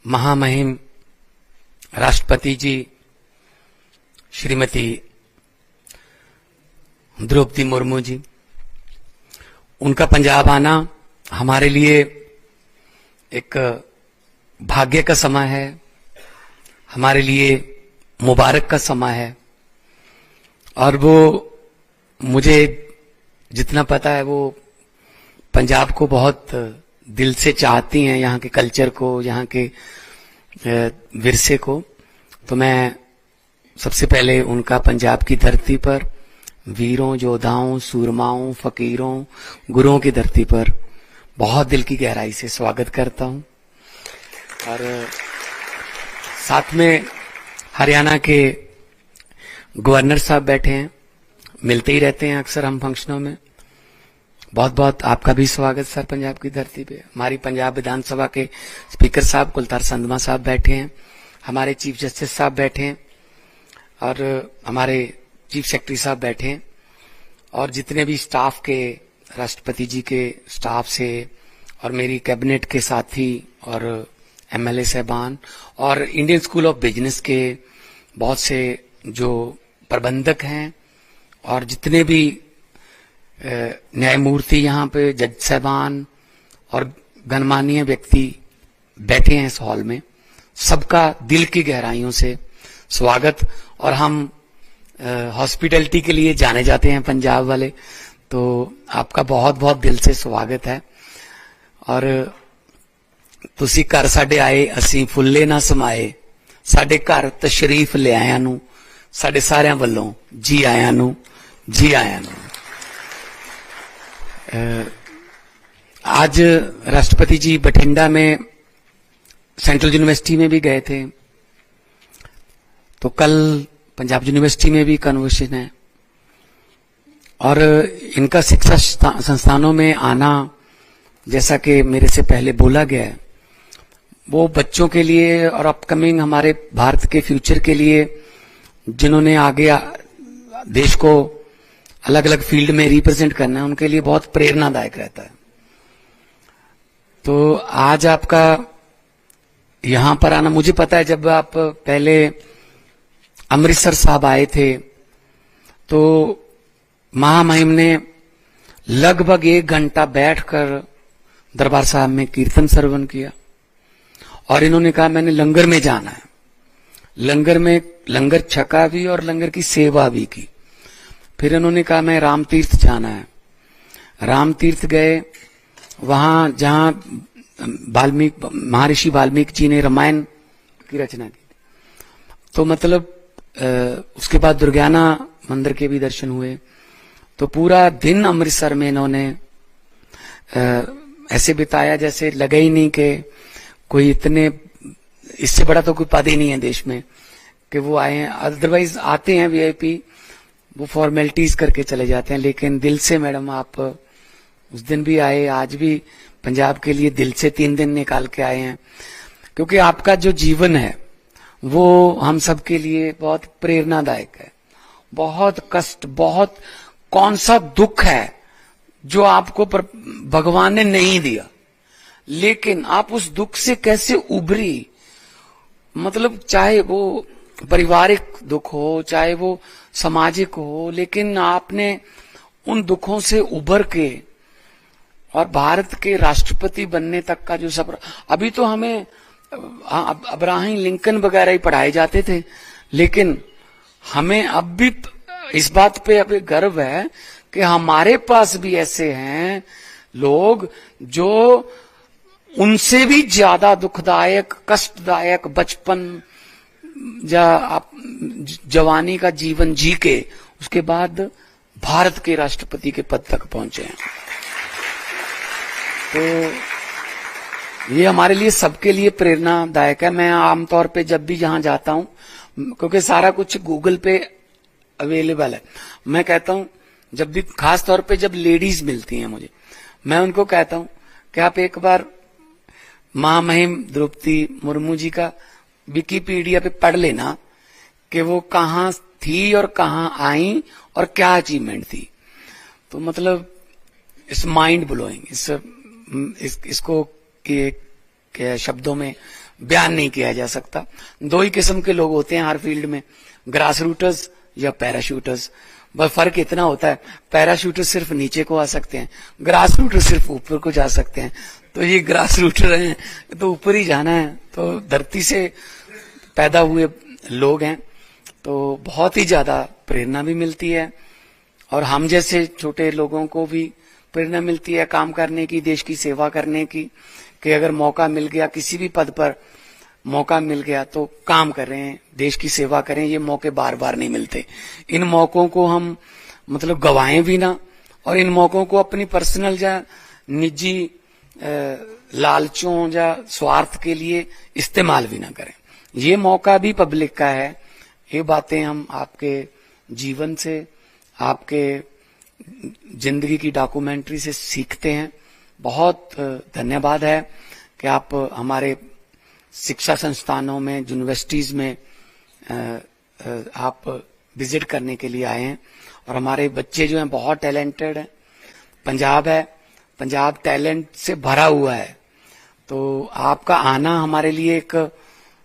महामहिम राष्ट्रपति जी श्रीमती द्रौपदी मुर्मू जी, उनका पंजाब आना हमारे लिए एक भाग्य का समय है, हमारे लिए मुबारक का समय है। और वो मुझे जितना पता है वो पंजाब को बहुत दिल से चाहती हैं, यहाँ के कल्चर को, यहाँ के विरसे को। तो मैं सबसे पहले उनका पंजाब की धरती पर वीरों, योद्धाओं, सूरमाओं, फकीरों, गुरुओं की धरती पर बहुत दिल की गहराई से स्वागत करता हूं। और साथ में हरियाणा के गवर्नर साहब बैठे हैं, मिलते ही रहते हैं अक्सर हम फंक्शनों में। बहुत बहुत आपका भी स्वागत सर पंजाब की धरती पे। हमारी पंजाब विधानसभा के स्पीकर साहब कुलतार संधमा साहब बैठे हैं, हमारे चीफ जस्टिस साहब बैठे हैं और हमारे चीफ सेक्रेटरी साहब बैठे हैं, और जितने भी स्टाफ के, राष्ट्रपति जी के स्टाफ से और मेरी कैबिनेट के साथी और एमएलए साहबान और इंडियन स्कूल ऑफ बिजनेस के बहुत से जो प्रबंधक हैं और जितने भी न्यायमूर्ति यहाँ पे, जज साहबान और गणमान्य व्यक्ति बैठे हैं इस हॉल में, सबका दिल की गहराइयों से स्वागत। और हम हॉस्पिटैलिटी के लिए जाने जाते हैं पंजाब वाले, तो आपका बहुत बहुत दिल से स्वागत है। और तुसी घर साडे आए, असीं फुल्ले ना समाए, साडे घर तशरीफ ले आयां नू साडे सारियां वल्लों जी आयां नू, जी आयां नू। आज राष्ट्रपति जी बठिंडा में सेंट्रल यूनिवर्सिटी में भी गए थे, तो कल पंजाब यूनिवर्सिटी में भी कन्वर्सेशन है। और इनका शिक्षा संस्थानों में आना, जैसा कि मेरे से पहले बोला गया है, वो बच्चों के लिए और अपकमिंग हमारे भारत के फ्यूचर के लिए, जिन्होंने आगे देश को अलग अलग फील्ड में रिप्रेजेंट करना है, उनके लिए बहुत प्रेरणादायक रहता है। तो आज आपका यहां पर आना, मुझे पता है जब आप पहले अमृतसर साहब आए थे तो महामहिम ने लगभग 1 घंटा बैठकर दरबार साहब में कीर्तन श्रवण किया और इन्होंने कहा मैंने लंगर में जाना है। लंगर में लंगर छका भी और लंगर की सेवा भी की। फिर इन्होंने कहा मैं राम तीर्थ जाना है। राम तीर्थ गए, वहां जहां महर्षि वाल्मीकि जी ने रामायण की रचना की। तो मतलब उसके बाद दुर्गाना मंदिर के भी दर्शन हुए। तो पूरा दिन अमृतसर में इन्होंने ऐसे बिताया जैसे लगे ही नहीं कि कोई इतने, इससे बड़ा तो कोई पद ही नहीं है देश में कि वो आए हैं। अदरवाइज आते हैं वीआईपी, वो फॉर्मेलिटीज करके चले जाते हैं, लेकिन दिल से मैडम आप उस दिन भी आए, आज भी पंजाब के लिए दिल से 3 दिन निकाल के आए हैं। क्योंकि आपका जो जीवन है वो हम सब के लिए बहुत प्रेरणादायक है। बहुत कष्ट, बहुत कौन सा दुख है जो आपको भगवान ने नहीं दिया, लेकिन आप उस दुख से कैसे उभरी। मतलब चाहे वो पारिवारिक दुख हो, चाहे वो सामाजिक हो, लेकिन आपने उन दुखों से उभर के और भारत के राष्ट्रपति बनने तक का जो सफर। अभी तो हमें अब्राहम लिंकन वगैरह ही पढ़ाए जाते थे, लेकिन हमें अब भी इस बात पे अभी गर्व है कि हमारे पास भी ऐसे हैं लोग जो उनसे भी ज्यादा दुखदायक, कष्टदायक बचपन या जवानी का जीवन जी के उसके बाद भारत के राष्ट्रपति के पद तक पहुंचे हैं। तो ये हमारे लिए, सबके लिए प्रेरणादायक है। मैं आमतौर पे जब भी जहां जाता हूं, क्योंकि सारा कुछ गूगल पे अवेलेबल है, मैं कहता हूं जब भी, खास तौर पे जब लेडीज मिलती हैं मुझे, मैं उनको कहता हूं कि आप एक बार महामहिम द्रौपदी मुर्मू जी का विकिपीडिया पे पढ़ लेना कि वो कहाँ थी और कहाँ आई और क्या अचीवमेंट थी। तो मतलब इस माइंड ब्लोइंग, इसको कि के शब्दों में बयान नहीं किया जा सकता। दो ही किस्म के लोग होते हैं हर फील्ड में, ग्रास रूटर्स या पैराशूटर्स। बस फर्क इतना होता है, पैराशूटर सिर्फ नीचे को आ सकते हैं, ग्रास रूटर सिर्फ ऊपर को जा सकते हैं। तो ये ग्रास रूटर हैं, तो ऊपर ही जाना है। तो धरती से पैदा हुए लोग हैं, तो बहुत ही ज्यादा प्रेरणा भी मिलती है और हम जैसे छोटे लोगों को भी प्रेरणा मिलती है काम करने की, देश की सेवा करने की, कि अगर मौका मिल गया, किसी भी पद पर मौका मिल गया तो काम करें, देश की सेवा करें। ये मौके बार बार नहीं मिलते। इन मौकों को हम मतलब गवाएं भी ना, और इन मौकों को अपनी पर्सनल या निजी लालचों या स्वार्थ के लिए इस्तेमाल भी ना करें। ये मौका भी पब्लिक का है। ये बातें हम आपके जीवन से, आपके जिंदगी की डॉक्यूमेंट्री से सीखते हैं। बहुत धन्यवाद है कि आप हमारे शिक्षा संस्थानों में, यूनिवर्सिटीज में आप विजिट करने के लिए आए हैं। और हमारे बच्चे जो हैं बहुत टैलेंटेड हैं। पंजाब है, पंजाब टैलेंट से भरा हुआ है। तो आपका आना हमारे लिए एक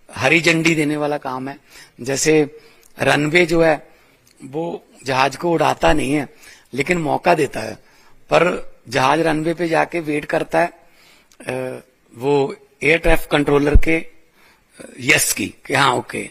हरी झंडी देने वाला काम है। जैसे रनवे जो है वो जहाज को उड़ाता नहीं है, लेकिन मौका देता है। पर जहाज रनवे पे जाके वेट करता है वो एयर ट्रैफिक कंट्रोलर के यस की, कि हाँ okay,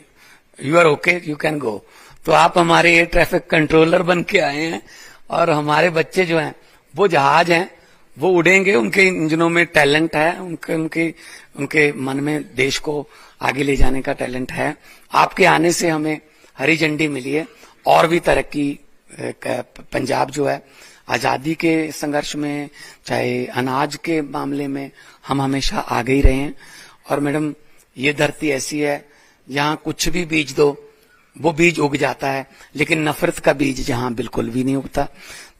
you are okay, you can go. तो आप हमारे एयर ट्रैफिक कंट्रोलर बन के आए हैं। और हमारे बच्चे जो हैं वो जहाज हैं, वो उड़ेंगे, उनके इंजनों में टैलेंट है, उनके उनके उनके मन में देश को आगे ले जाने का टैलेंट है। आपके आने से हमें हरी झंडी मिली है। और भी तरक्की पंजाब जो है आजादी के संघर्ष में, चाहे अनाज के मामले में, हम हमेशा आगे ही रहे हैं। और मैडम ये धरती ऐसी है, यहाँ कुछ भी बीज दो वो बीज उग जाता है, लेकिन नफरत का बीज जहाँ बिल्कुल भी नहीं उगता।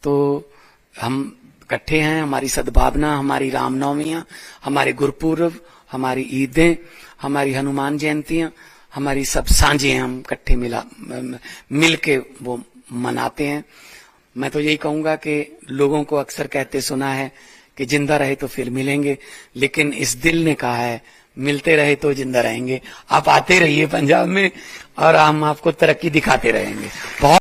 तो हम इकट्ठे हैं, हमारी सद्भावना, हमारी रामनवमियां, हमारे गुरुपूर्व, हमारी ईदें, हमारी हनुमान जयंतियां, हमारी सब सांझें हम इकट्ठे मिल के वो मनाते हैं। मैं तो यही कहूंगा कि लोगों को अक्सर कहते सुना है कि जिंदा रहे तो फिर मिलेंगे, लेकिन इस दिल ने कहा है मिलते रहे तो जिंदा रहेंगे। आप आते रहिए पंजाब में और हम आपको तरक्की दिखाते रहेंगे। बहुत